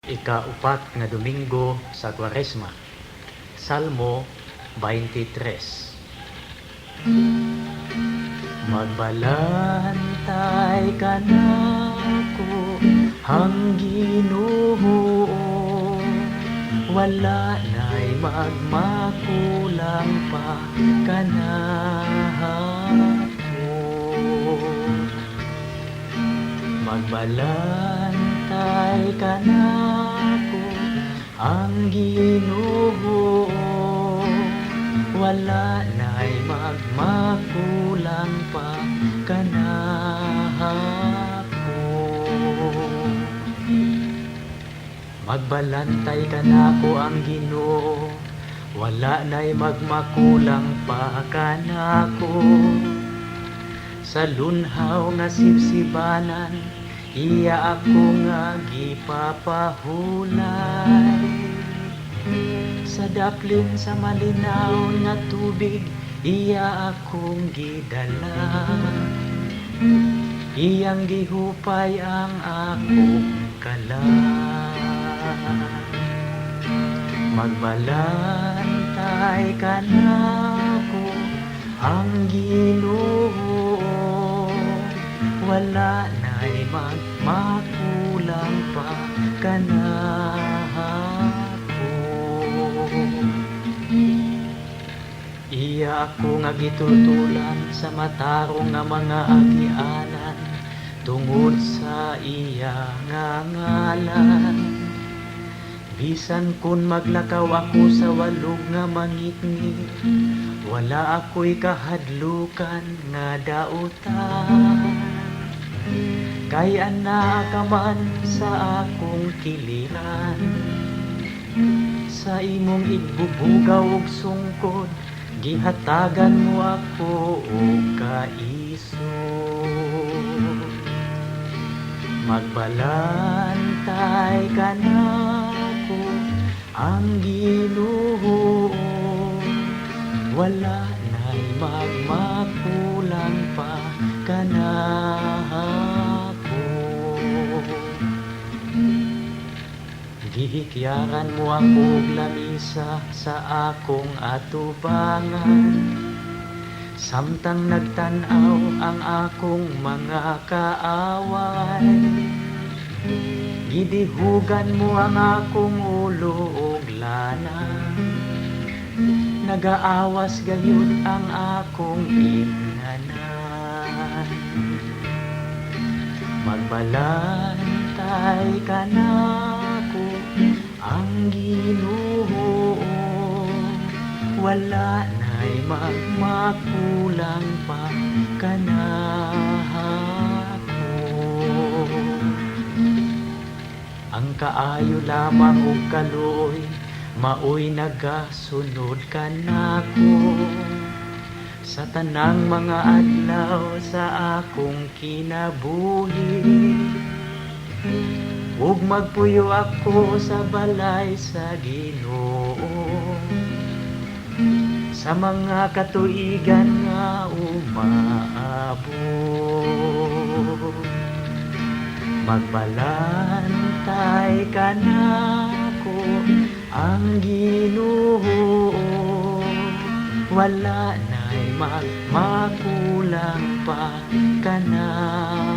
Ikaupat nga Domingo sa Kwaresma. Salmo 23. Magbalantay ka nako, ang Ginoo, wala na'y magmakulang pa kanako. Magbalantay ka nako, ang Ginoo, wala na'y magmakulang pa kanako. Magbalantay ka nako, ang Ginoo, wala na'y magmakulang pa kanako. Sa lunhaw nga sibsibanan, iya ako nga gipapahulay. Sa daplin sa malinaw nga tubig, iya akong gidala. Iyang gihupay ang akong kalag. Magbalantay ka nako, ang Ginoo, wala na'y magmakulang pa kanako. Iya ako nga gitutulan sa matarong nga mga agianan, tungod sa iya nga ngalan. Bisan kun maglakaw ako sa walog nga mangitngit, wala ako'y kahadlukan nga dautan. Kay ana ka man sa akong kiliran, sa imong igbubugaw ug sungkod, gihatagan mo ako og kaisog. Magbalantay ka nako, ang Ginoo, wala na'y magmakulang pa kanako. Gihikyaran mo ako og lamisa sa akong atubangan, samtang nagtan-aw ang akong mga kaaway. Gidihugan mo ang akong ulo og lana, nagaawas gayud ang akong ingnanan. Magbalantay ka nako, ang Ginoo, wala na'y magmakulang pa kanako. Ang kaayo lamang ug kaluoy, maoy nagasunod ka nako. Sa tanang mga adlaw sa akong kinabuhi, ug magpuyo ako sa balay sa Ginoo. Sa mga katuigan nga umaabot, magbalantay ka nako, ang Ginoo, wala na'y magmakulang pa kanako.